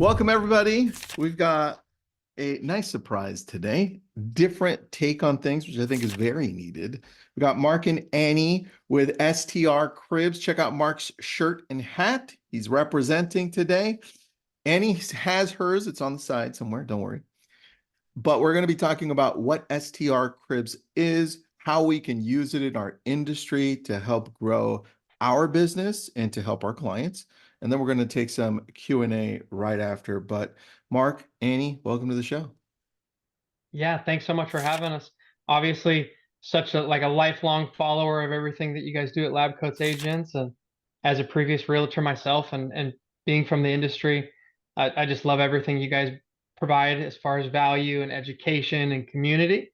Welcome, everybody. We've got a nice surprise today. Different take on things, which I think is very needed. We got Mark and Annie with STR Cribs. Check out Mark's shirt and hat. He's representing today. Annie has hers. It's on the side somewhere. Don't worry. But we're going to be talking about what STR Cribs is, how we can use it in our industry to help grow our business and to help our clients. And then we're going to take some Q&A right after. But Mark, Annie, welcome to the show. Yeah, thanks so much for having us. Obviously, such a lifelong follower of everything that you guys do at Lab Coats Agents, and as a previous realtor myself, and being from the industry, I just love everything you guys provide as far as value and education and community.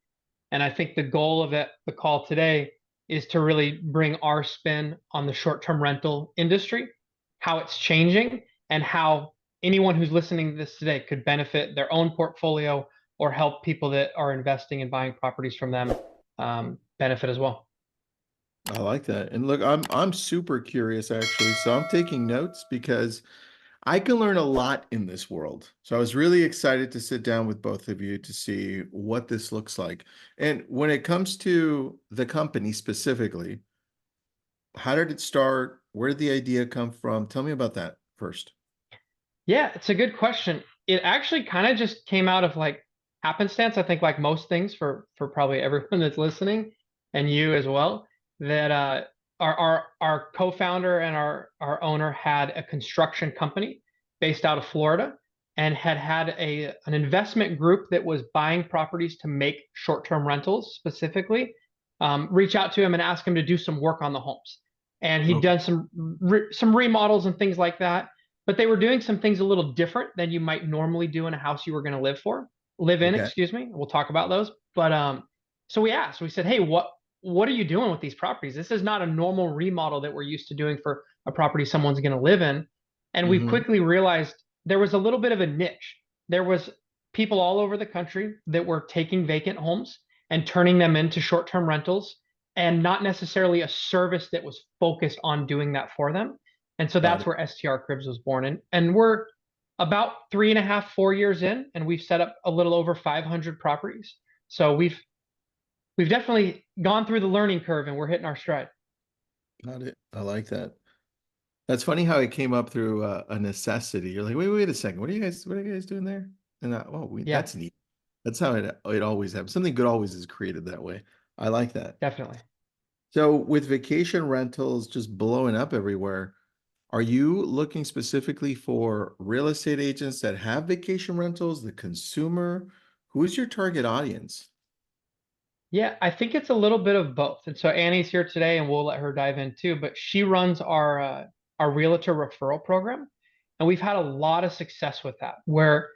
And I think the goal of the call today is to really bring our spin on the short-term rental industry, how it's changing, and how anyone who's listening to this today could benefit their own portfolio or help people that are investing and buying properties from them benefit as well. I like that. And look, I'm super curious actually. So I'm taking notes because I can learn a lot in this world. So I was really excited to sit down with both of you to see what this looks like. And when it comes to the company specifically, how did it start? Where did the idea come from? Tell me about that first. Yeah, it's a good question. It actually kind of just came out of happenstance. I think like most things for probably everyone that's listening, and you as well, that our co-founder and our owner had a construction company based out of Florida, and had an investment group that was buying properties to make short-term rentals specifically, reach out to him and ask him to do some work on the homes. And he'd Okay. done some remodels and things like that, but they were doing some things a little different than you might normally do in a house you were going to live in, Okay. excuse me. We'll talk about those. But so we said, hey, what are you doing with these properties? This is not a normal remodel that we're used to doing for a property someone's going to live in. And we Hmm. quickly realized there was a little bit of a niche. There was people all over the country that were taking vacant homes and turning them into short-term rentals, and not necessarily a service that was focused on doing that for them. And so Got that's it. where STR Cribs was born. And we're about 3.5, 4 years in, and we've set up a little over 500 properties. So we've definitely gone through the learning curve, and we're hitting our stride. Got it. I like that. That's funny how it came up through a necessity. You're like, wait a second. What are you guys doing there? And Yeah, that's neat. That's how it always happens. Something good always is created that way. I like that. definitely. So with vacation rentals just blowing up everywhere, are you looking specifically for real estate agents that have vacation rentals, the consumer? Who is your target audience? Yeah, I think it's a little bit of both. And so Annie's here today, and we'll let her dive in too. But she runs our realtor referral program, and we've had a lot of success with that. Where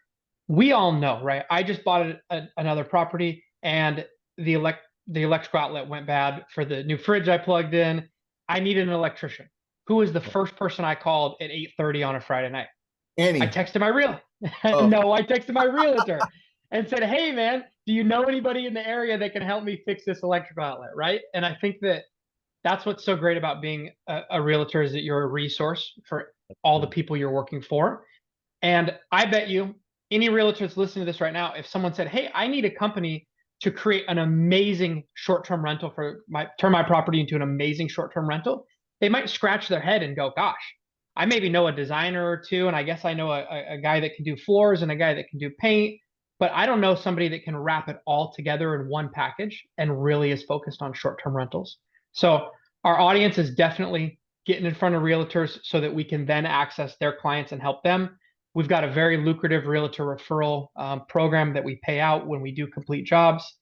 we all know, right? I just bought another property, and the electrical outlet went bad for the new fridge I plugged in. I needed an electrician. Who was the first person I called at 8:30 on a Friday night? I Annie. texted my real Oh, no, I texted my realtor and said, "Hey man, do you know anybody in the area that can help me fix this electrical outlet?" Right? And I think that's what's so great about being a realtor, is that you're a resource for all the people you're working for. And I bet you any realtor that's listening to this right now, if someone said, "Hey, I need a company to create an amazing short-term rental turn my property into an amazing short-term rental," they might scratch their head and go, "Gosh, I maybe know a designer or two, and I guess I know a guy that can do floors and a guy that can do paint, but I don't know somebody that can wrap it all together in one package and really is focused on short-term rentals." So our audience is definitely getting in front of realtors so that we can then access their clients and help them. We've got a very lucrative realtor referral program that we pay out when we do complete jobs.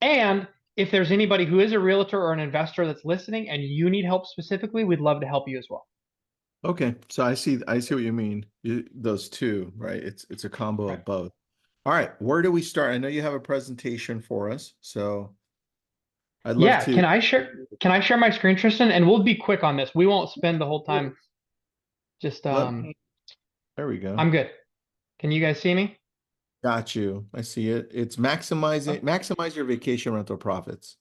And if there's anybody who is a realtor or an investor that's listening and you need help specifically, we'd love to help you as well. okay. So I see what you mean. Those two, right? It's a combo Right. of both. All right, where do we start? I know you have a presentation for us, so I'd love Yeah, to. can I share my screen, Tristan? And we'll be quick on this. We won't spend the whole time. Just Let me, there we go. I'm good. Can you guys see me? Got you. I see it. It's Oh, maximize your vacation rental profits.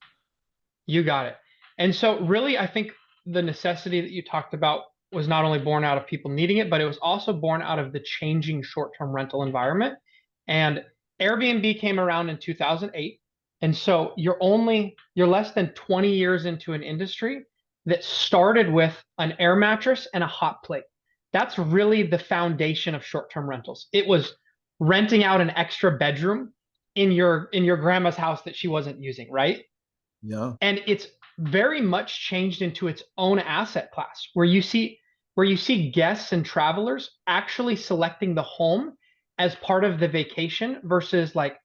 you got it. And so really, I think the necessity that you talked about was not only born out of people needing it, but it was also born out of the changing short-term rental environment. And Airbnb came around in 2008. And so you're less than 20 years into an industry that started with an air mattress and a hot plate. That's really the foundation of short-term rentals. It was renting out an extra bedroom in your grandma's house that she wasn't using, right? Yeah. And it's very much changed into its own asset class where you see guests and travelers actually selecting the home as part of the vacation versus like,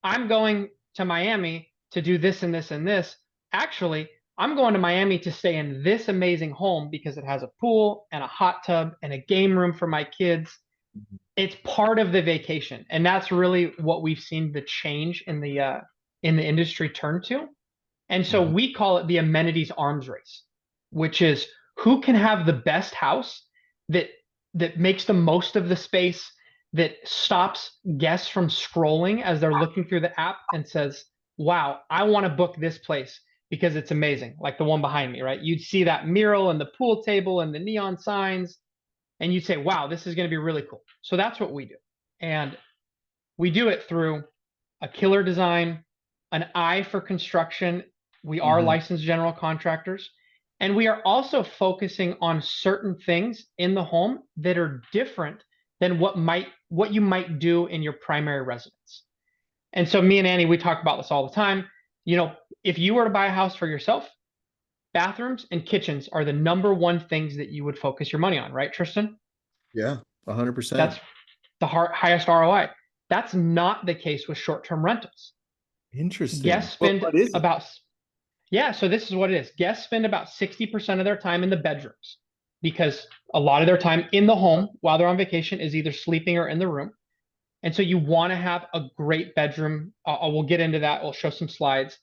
I'm going to Miami to do this and this and this. Actually, I'm going to Miami to stay in this amazing home because it has a pool and a hot tub and a game room for my kids. It's part of the vacation, and that's really what we've seen the change in the industry turn to. And so Yeah. we call it the amenities arms race, which is who can have the best house that that makes the most of the space, that stops guests from scrolling as they're looking through the app and says, "Wow, I want to book this place because it's amazing." Like the one behind me, right? You'd see that mural and the pool table and the neon signs, and you'd say, "Wow, this is going to be really cool." So that's what we do. And we do it through a killer design, an eye for construction. We are Mhm. licensed general contractors. And we are also focusing on certain things in the home that are different than what you might do in your primary residence. And so me and Annie, we talk about this all the time. You know, if you were to buy a house for yourself, bathrooms and kitchens are the number one things that you would focus your money on, right, Tristan? Yeah. 100%. That's the highest ROI. That's not the case with short-term rentals. Interesting. Guests Well, spend what is it? about Yeah, so this is what it is. Guests spend about 60% of their time in the bedrooms because a lot of their time in the home while they're on vacation is either sleeping or in the room. And so you want to have a great bedroom. We'll get into that. We'll show some slides.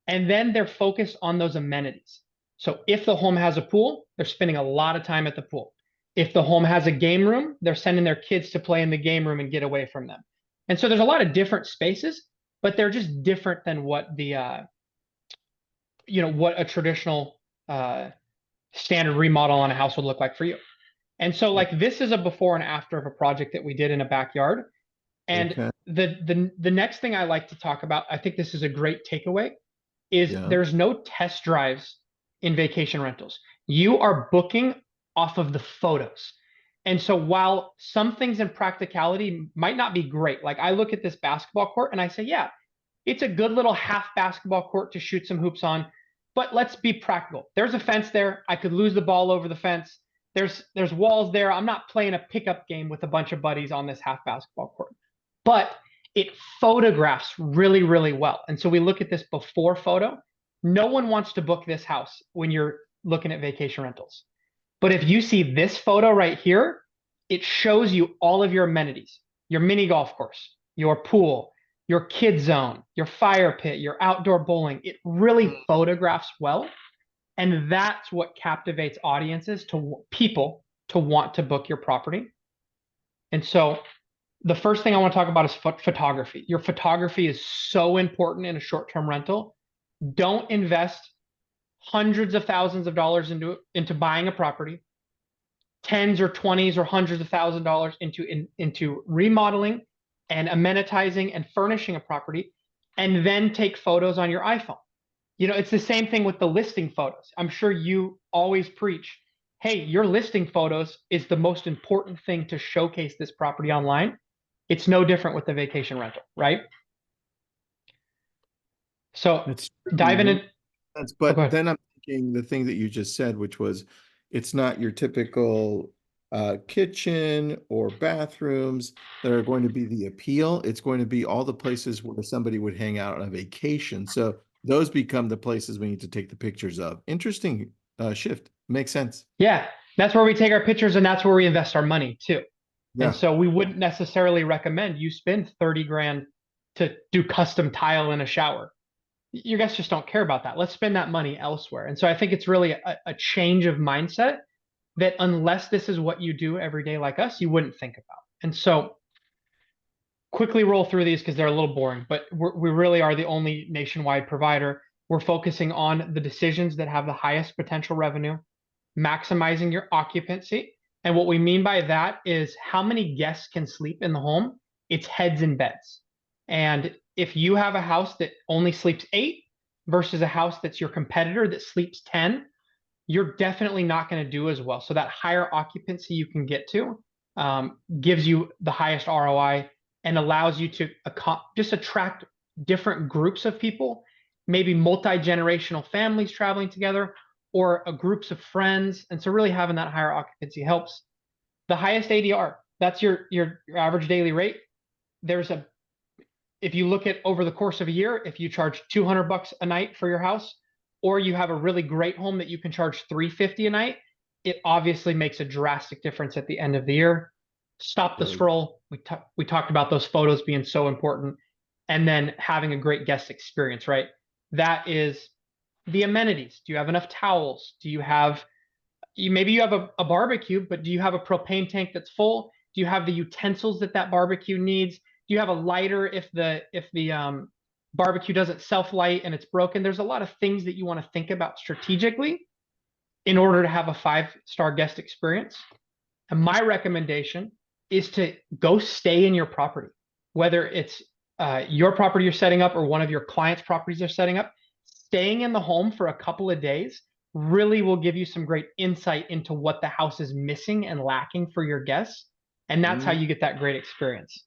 And then they're focused on those amenities. So if the home has a pool, they're spending a lot of time at the pool. If the home has a game room, they're sending their kids to play in the game room and get away from them. And so there's a lot of different spaces, but they're just different than what what a traditional standard remodel on a house would look like for you. And so Yeah. like this is a before and after of a project that we did in a backyard. And Okay. the next thing I like to talk about, I think this is a great takeaway, is Yeah. there's no test drives in vacation rentals. You are booking off of the photos. And so while some things in practicality might not be great, like I look at this basketball court and I say, yeah, it's a good little half basketball court to shoot some hoops on, but let's be practical. There's a fence there. I could lose the ball over the fence. There's walls there. I'm not playing a pickup game with a bunch of buddies on this half basketball court. But it photographs really, really well. And so we look at this before photo. No one wants to book this house when you're looking at vacation rentals. But if you see this photo right here, it shows you all of your amenities, your mini golf course, your pool, your kid zone, your fire pit, your outdoor bowling. It really photographs well. And that's what captivates audiences to people to want to book your property. And so the first thing I want to talk about is photography. Your photography is so important in a short-term rental. Don't invest hundreds of thousands of dollars into buying a property, tens or twenties or hundreds of $1,000s into remodeling and amenitizing and furnishing a property, and then take photos on your iPhone. You know, it's the same thing with the listing photos. I'm sure you always preach, hey, your listing photos is the most important thing to showcase this property online. It's no different with the vacation rental, right? So That's diving true. in. That's, Oh, go but ahead. then I'm thinking the thing that you just said, which was it's not your typical kitchen or bathrooms that are going to be the appeal. It's going to be all the places where somebody would hang out on a vacation. So those become the places we need to take the pictures of. Interesting shift. Makes sense. Yeah, that's where we take our pictures and that's where we invest our money too. And Yeah. so we wouldn't necessarily recommend you spend 30 grand to do custom tile in a shower. Your guests just don't care about that. Let's spend that money elsewhere. And so I think it's really a change of mindset that unless this is what you do every day like us, you wouldn't think about. And so quickly roll through these because they're a little boring, but we really are the only nationwide provider. We're focusing on the decisions that have the highest potential revenue. maximizing your occupancy. And what we mean by that is how many guests can sleep in the home. It's heads in beds. And if you have a house that only sleeps 8 versus a house that's your competitor that sleeps 10, you're definitely not going to do as well. So that higher occupancy you can get to gives you the highest ROI and allows you to just attract different groups of people, maybe multi-generational families traveling together, or groups of friends. And so really having that higher occupancy helps. The highest ADR, that's your average daily rate. If you look at over the course of a year, if you charge $200 a night for your house, or you have a really great home that you can charge $350 a night, it obviously makes a drastic difference at the end of the year. Stop the scroll. We talked about those photos being so important, and then having a great guest experience, right? That is the amenities. Do you have enough towels? Do you have, maybe you have a barbecue, but do you have a propane tank that's full? Do you have the utensils that barbecue needs? Do you have a lighter if the barbecue doesn't self-light and it's broken? There's a lot of things that you want to think about strategically in order to have a 5-star guest experience. And my recommendation is to go stay in your property, whether it's your property you're setting up or one of your clients' properties they're setting up. Staying in the home for a couple of days really will give you some great insight into what the house is missing and lacking for your guests. And that's how you get that great experience.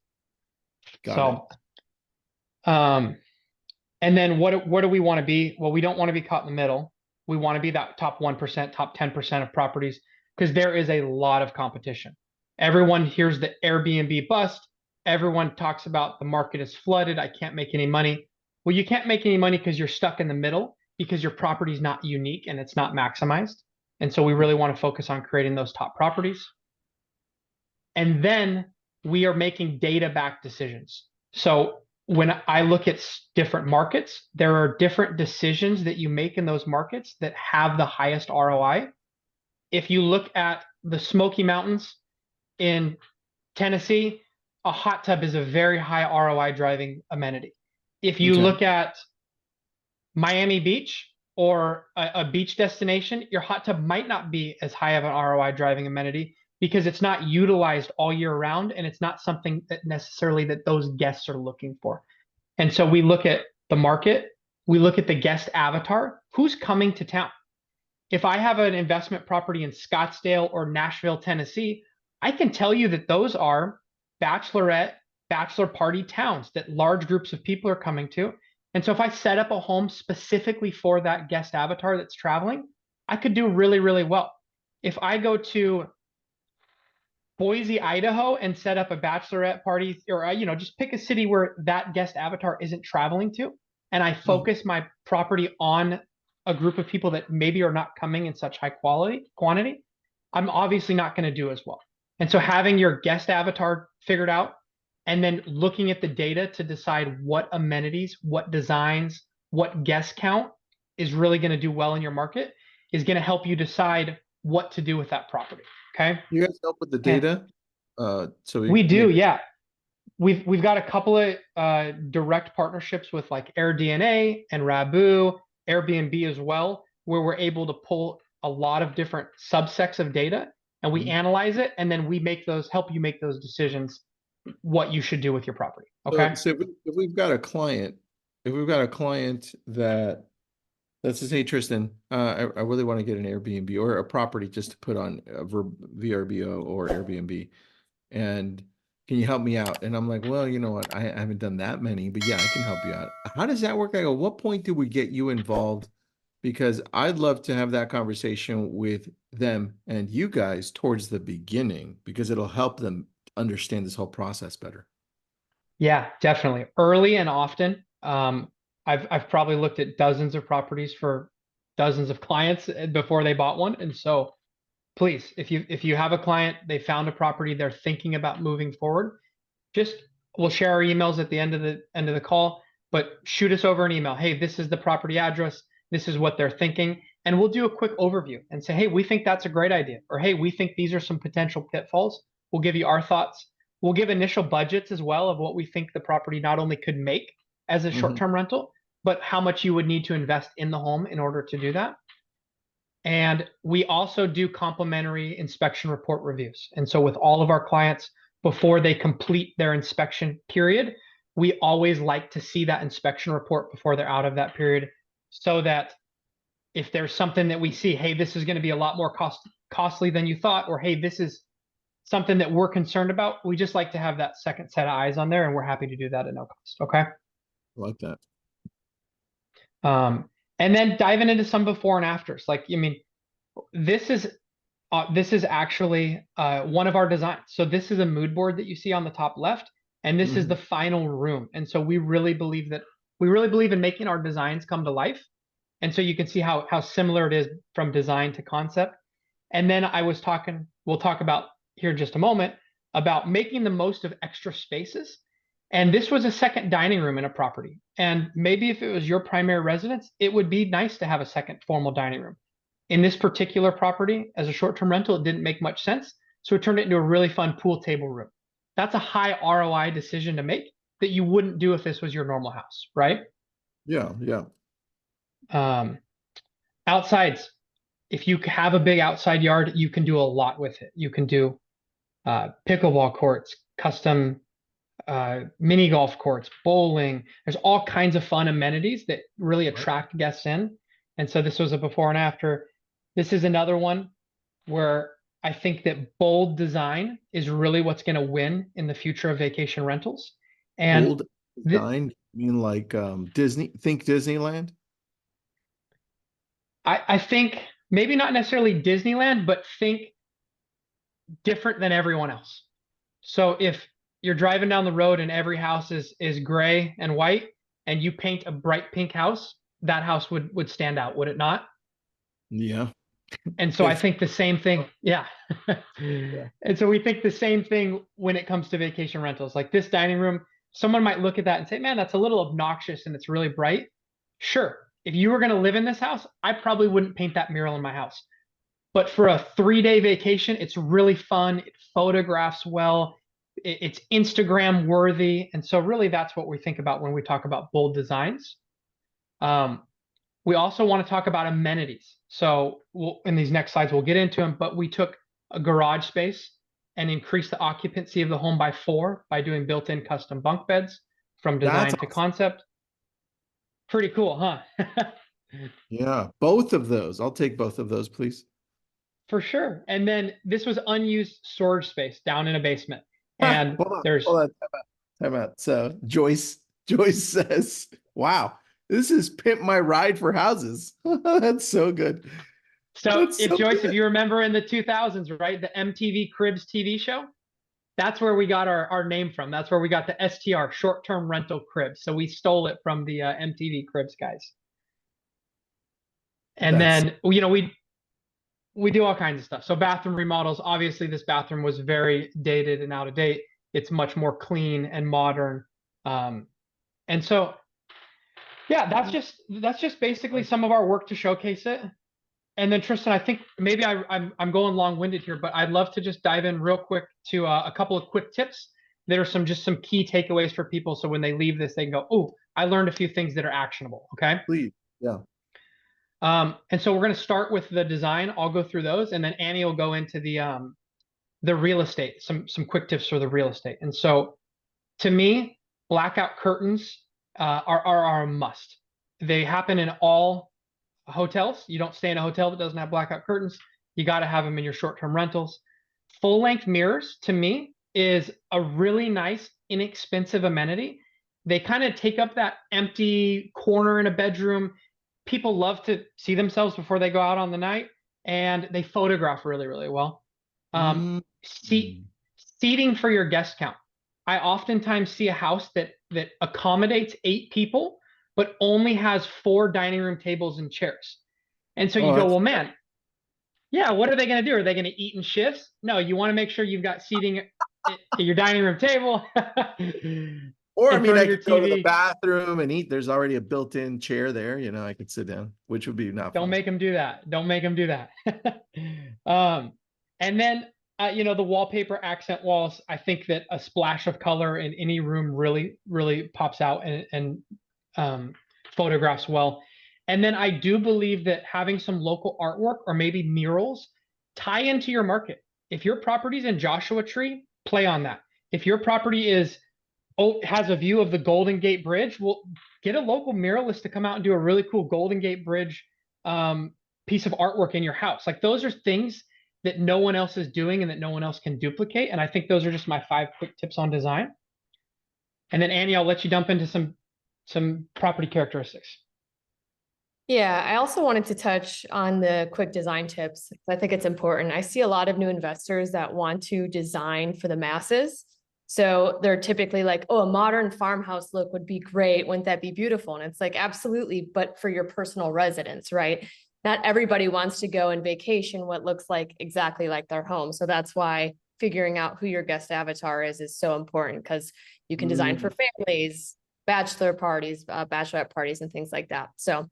Got it. And then what do we want to be? Well, we don't want to be caught in the middle. We want to be that top 1%, top 10% of properties, because there is a lot of competition. Everyone hears the Airbnb bust. Everyone talks about the market is flooded. I can't make any money. Well, you can't make any money because you're stuck in the middle, because your property is not unique and it's not maximized. And so we really want to focus on creating those top properties. And then we are making data-backed decisions. So when I look at different markets, there are different decisions that you make in those markets that have the highest ROI. If you look at the Smoky Mountains in Tennessee, a hot tub is a very high ROI driving amenity. If you look at Miami Beach or a beach destination, your hot tub might not be as high of an ROI driving amenity because it's not utilized all year round, and it's not something that necessarily that those guests are looking for. And so we look at the market, we look at the guest avatar, who's coming to town. If I have an investment property in Scottsdale or Nashville, Tennessee, I can tell you that those are bachelorette, bachelor party towns that large groups of people are coming to. And so if I set up a home specifically for that guest avatar that's traveling, I could do really, really well. If I go to Boise, Idaho, and set up a bachelorette party, or just pick a city where that guest avatar isn't traveling to, and I focus my property on a group of people that maybe are not coming in such high quantity, I'm obviously not going to do as well. And so having your guest avatar figured out, and then looking at the data to decide what amenities, what designs, what guest count is really going to do well in your market is going to help you decide what to do with that property. Okay. You guys help with the data? So we do, yeah. We've got a couple of direct partnerships with like AirDNA and Rabu, Airbnb as well, where we're able to pull a lot of different subsets of data, and we analyze it, and then we help you make those decisions what you should do with your property. Okay. So if we've got a client, that let's just say, Tristan, I really want to get an Airbnb or a property just to put on VRBO or Airbnb, and can you help me out? And I'm like, well, you know what? I haven't done that many, but yeah, I can help you out. How does that work? I go, what point do we get you involved? Because I'd love to have that conversation with them and you guys towards the beginning, because it'll help them understand this whole process better. Yeah, definitely. Early and often. I've probably looked at dozens of properties for dozens of clients before they bought one. And so please, if you have a client, they found a property, they're thinking about moving forward, we'll share our emails at the end of the call, but shoot us over an email. Hey, this is the property address. This is what they're thinking. And we'll do a quick overview and say, hey, we think that's a great idea. Or, hey, we think these are some potential pitfalls. We'll give you our thoughts. We'll give initial budgets as well of what we think the property not only could make as a short-term rental, but how much you would need to invest in the home in order to do that. And we also do complimentary inspection report reviews. And so with all of our clients, before they complete their inspection period, we always like to see that inspection report before they're out of that period, so that if there's something that we see, hey, this is going to be a lot more costly than you thought, or hey, this is something that we're concerned about, we just like to have that second set of eyes on there, and we're happy to do that at no cost. Okay. I like that. And then diving into some before and afters. Like, I mean, this is actually one of our designs. So this is a mood board that you see on the top left, and this is the final room. And so we really believe in making our designs come to life. And so you can see how similar it is from design to concept. And then we'll talk about here in just a moment about making the most of extra spaces. And this was a second dining room in a property. And maybe if it was your primary residence, it would be nice to have a second formal dining room. In this particular property, as a short-term rental, it didn't make much sense. So it turned it into a really fun pool table room. That's a high ROI decision to make that you wouldn't do if this was your normal house, right? Yeah, yeah. Outsides. If you have a big outside yard, you can do a lot with it. You can do pickleball courts, custom mini golf courts, bowling. There's all kinds of fun amenities that really attract guests in. And so this was a before and after. This is another one where I think that bold design is really what's going to win in the future of vacation rentals. And Bold design, you mean like Disney? Think Disneyland? I think maybe not necessarily Disneyland, but think different than everyone else. So if you're driving down the road and every house is gray and white, and you paint a bright pink house, that house would stand out, would it not? Yeah. And so I think the same thing. Yeah. And so we think the same thing when it comes to vacation rentals. Like this dining room, someone might look at that and say, man, that's a little obnoxious and it's really bright. Sure. If you were going to live in this house, I probably wouldn't paint that mural in my house. But for a 3-day vacation, it's really fun. It photographs well. It's Instagram worthy. And so really that's what we think about when we talk about bold designs. We also want to talk about amenities. So in these next slides, we'll get into them, but we took a garage space and increased the occupancy of the home by 4 by doing built-in custom bunk beds from design to concept. Pretty cool, huh? Yeah, both of those. I'll take both of those, please. For sure. And then this was unused storage space down in a basement. And hold on, time out. So Joyce says, wow, this is Pimp My Ride for houses. That's so good. So Joyce, if you remember in the 2000s, right, the MTV Cribs TV show, that's where we got our name from. That's where we got the STR, short-term rental cribs. So we stole it from the MTV Cribs guys. And then, you know, we do all kinds of stuff. So bathroom remodels, obviously this bathroom was very dated and out of date. It's much more clean and modern. And so, yeah, that's just basically some of our work to showcase it. And then Tristan, I think maybe I'm going long-winded here, but I'd love to just dive in real quick to a couple of quick tips that are just some key takeaways for people. So when they leave this, they can go, oh, I learned a few things that are actionable. Okay. Please. Yeah. And so we're going to start with the design. I'll go through those, and then Annie will go into the real estate, some quick tips for the real estate. And so to me, blackout curtains are a must. They happen in all hotels. You don't stay in a hotel that doesn't have blackout curtains. You got to have them in your short-term rentals. Full-length mirrors, to me, is a really nice, inexpensive amenity. They kind of take up that empty corner in a bedroom. People love to see themselves before they go out on the night, and they photograph really, really well. Seating for your guest count. I oftentimes see a house that accommodates 8 people, but only has 4 dining room tables and chairs. And so you go, well, man, yeah, what are they going to do? Are they going to eat in shifts? No, you want to make sure you've got seating at your dining room table. Or I mean, I could go to the bathroom and eat. There's already a built-in chair there. You know, I could sit down, which would be not fun. Don't make them do that. Don't make them do that. And then, you know, the wallpaper accent walls, I think that a splash of color in any room really, really pops out and photographs well. And then I do believe that having some local artwork or maybe murals tie into your market. If your property's in Joshua Tree, play on that. If your property has a view of the Golden Gate Bridge, well, get a local muralist to come out and do a really cool Golden Gate Bridge piece of artwork in your house. Like those are things that no one else is doing and that no one else can duplicate. And I think those are just my 5 quick tips on design. And then Annie, I'll let you dump into some property characteristics. Yeah, I also wanted to touch on the quick design tips. I think it's important. I see a lot of new investors that want to design for the masses. So they're typically like, oh, a modern farmhouse look would be great. Wouldn't that be beautiful? And it's like, absolutely, but for your personal residence, right? Not everybody wants to go and vacation what looks like exactly like their home. So that's why figuring out who your guest avatar is so important, because you can design for families, bachelor parties, bachelorette parties, and things like that. So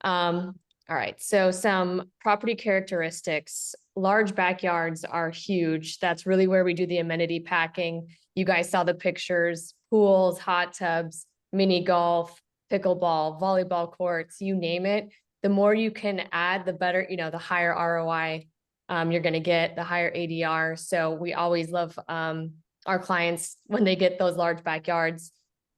all right, so some property characteristics. Large backyards are huge. That's really where we do the amenity packing. You guys saw the pictures: pools, hot tubs, mini golf, pickleball, volleyball courts, you name it. The more you can add, the better, the higher ROI you're going to get, the higher ADR. So we always love our clients when they get those large backyards.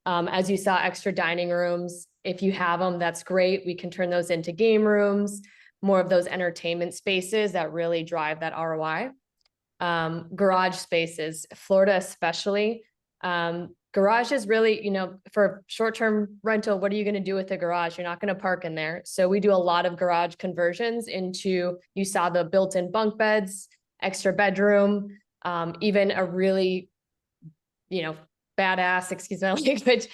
As you saw, extra dining rooms. If you have them, that's great. We can turn those into game rooms, more of those entertainment spaces that really drive that ROI. Garage spaces, Florida especially. Garage is really, for short-term rental, what are you going to do with the garage? You're not going to park in there. So we do a lot of garage conversions into, you saw the built-in bunk beds, extra bedroom, even a really, badass, excuse my language,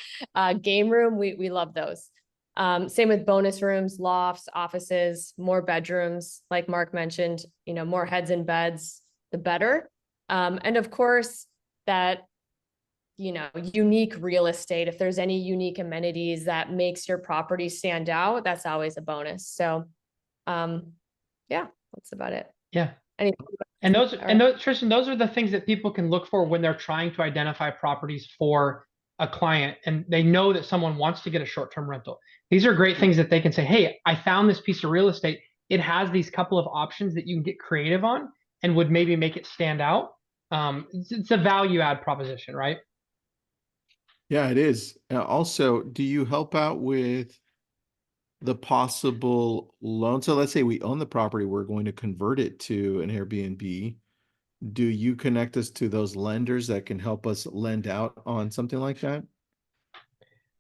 game room. We love those. Same with bonus rooms, lofts, offices, more bedrooms. Like Mark mentioned, more heads in beds, the better. And of course, that, unique real estate. If there's any unique amenities that makes your property stand out, that's always a bonus. So, yeah, that's about it. Yeah. Anything? And those, Tristan, those are the things that people can look for when they're trying to identify properties for a client, and they know that someone wants to get a short-term rental. These are great things that they can say, hey, I found this piece of real estate. It has these couple of options that you can get creative on and would maybe make it stand out. It's a value add proposition, right? Yeah, it is. Also, do you help out with the possible loan? So let's say we own the property, we're going to convert it to an Airbnb. Do you connect us to those lenders that can help us lend out on something like that?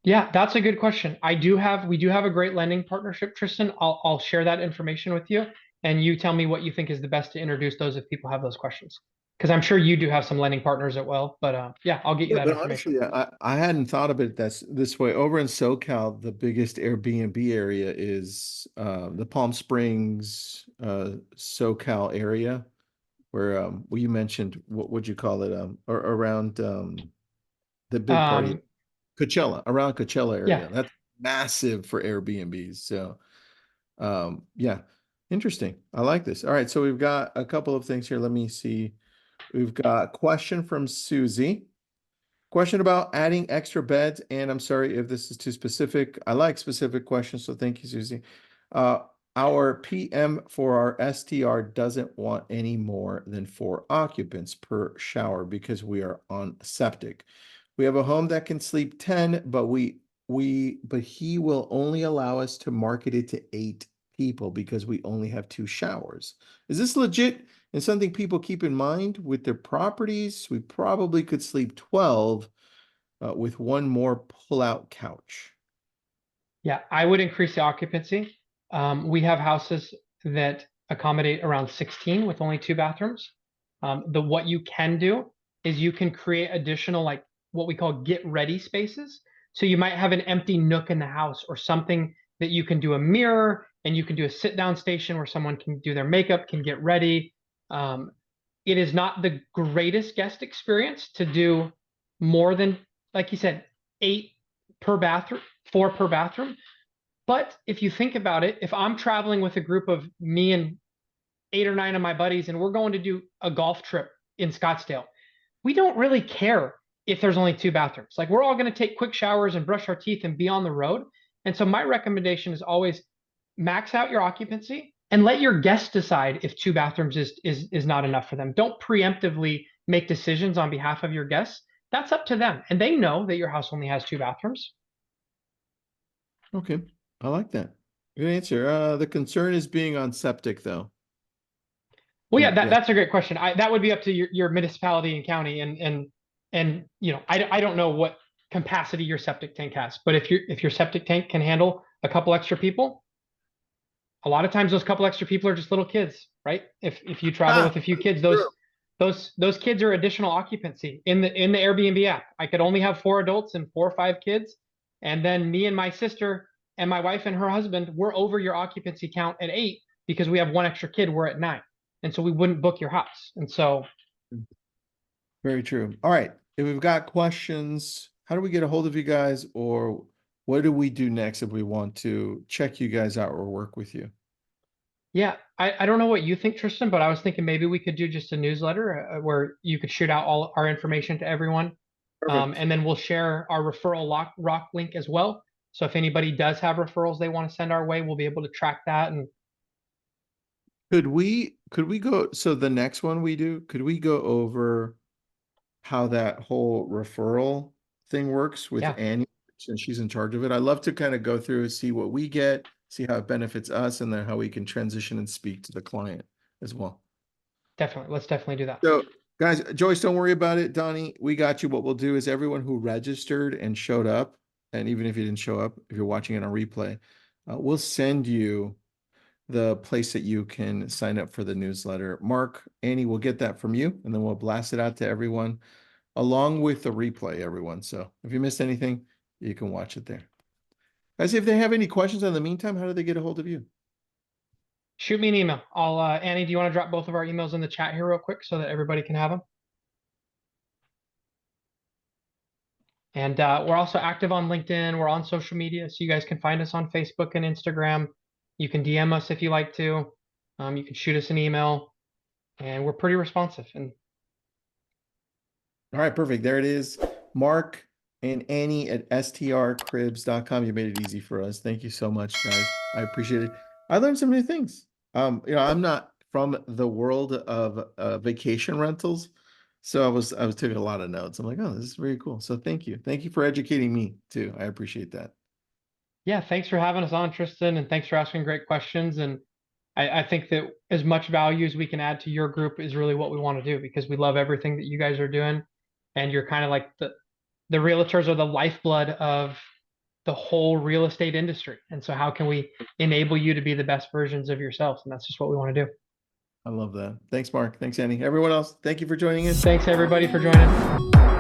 Yeah, that's a good question. We do have a great lending partnership, Tristan. I'll share that information with you, and you tell me what you think is the best to introduce those if people have those questions. Because I'm sure you do have some lending partners as well, but yeah, I'll get you that But information. honestly, I hadn't thought of it this way. Over in SoCal, the biggest Airbnb area is the Palm Springs, SoCal area, where well, you mentioned, what would you call it? Or around the big party, Coachella, around Coachella area. Yeah. That's massive for Airbnbs. So yeah, interesting. I like this. All right, so we've got a couple of things here. Let me see. We've got a question from Susie. Question about adding extra beds, and I'm sorry if this is too specific. I like specific questions, so thank you, Susie. Our PM for our STR doesn't want any more than 4 occupants per shower because we are on septic. We have a home that can sleep 10, but he will only allow us to market it to 8 people because we only have 2 showers. Is this legit and something people keep in mind with their properties? We probably could sleep 12 with 1 more pull-out couch. Yeah, I would increase the occupancy. We have houses that accommodate around 16 with only 2 bathrooms. What you can do is you can create additional, like what we call get ready spaces. So you might have an empty nook in the house or something that you can do a mirror, and you can do a sit down station where someone can do their makeup, can get ready. It is not the greatest guest experience to do more than, like you said, 8 per bathroom, 4 per bathroom. But if you think about it, if I'm traveling with a group of me and 8 or 9 of my buddies, and we're going to do a golf trip in Scottsdale, we don't really care if there's only 2 bathrooms. Like, we're all going to take quick showers and brush our teeth and be on the road. And so my recommendation is always max out your occupancy and let your guests decide if 2 bathrooms is not enough for them. Don't preemptively make decisions on behalf of your guests. That's up to them. And they know that your house only has 2 bathrooms. Okay. I like that. Good answer. The concern is being on septic though. Well, yeah, Yeah. that's a great question. That would be up to your municipality and county, and you know, I don't know what capacity your septic tank has, but if your septic tank can handle a couple extra people, a lot of times those couple extra people are just little kids, right? If you travel with a few kids, those kids are additional occupancy in the Airbnb app. I could only have 4 adults and 4 or 5 kids, and then me and my sister and my wife and her husband, we're over your occupancy count at 8 because we have 1 extra kid. We're at 9. And so we wouldn't book your house. And so. Very true. All right. If we've got questions, how do we get a hold of you guys, or what do we do next if we want to check you guys out or work with you? Yeah, I don't know what you think, Tristan, but I was thinking maybe we could do just a newsletter where you could shoot out all our information to everyone. And then we'll share our referral rock link as well. So if anybody does have referrals they want to send our way, we'll be able to track that. And could we go, so the next one we do, could we go over how that whole referral thing works with Annie, since she's in charge of it? I'd love to kind of go through and see what we get, see how it benefits us, and then how we can transition and speak to the client as well. Definitely. Let's definitely do that. So guys, Joyce, don't worry about it. Donnie, we got you. What we'll do is everyone who registered and showed up, and even if you didn't show up, if you're watching it on replay, we'll send you the place that you can sign up for the newsletter. Mark, Annie, we'll get that from you, and then we'll blast it out to everyone along with the replay, everyone. So if you missed anything, you can watch it there. Guys, if they have any questions in the meantime, how do they get a hold of you? Shoot me an email. I'll Annie, do you want to drop both of our emails in the chat here real quick so that everybody can have them? And we're also active on LinkedIn. We're on social media, so you guys can find us on Facebook and Instagram. You can DM us if you like to. You can shoot us an email, and we're pretty responsive. And all right, perfect. There it is. Mark and Annie at strcribs.com. You made it easy for us. Thank you so much, guys. I appreciate it. I learned some new things. You know, I'm not from the world of vacation rentals, so I was taking a lot of notes. I'm like, oh, this is very cool. So thank you. Thank you for educating me too. I appreciate that. Yeah, thanks for having us on, Tristan, and thanks for asking great questions. And I think that as much value as we can add to your group is really what we want to do, because we love everything that you guys are doing. And you're kind of like the realtors are the lifeblood of the whole real estate industry. And so how can we enable you to be the best versions of yourselves? And that's just what we want to do. I love that. Thanks, Mark. Thanks, Annie. Everyone else, thank you for joining in. Thanks, everybody, for joining.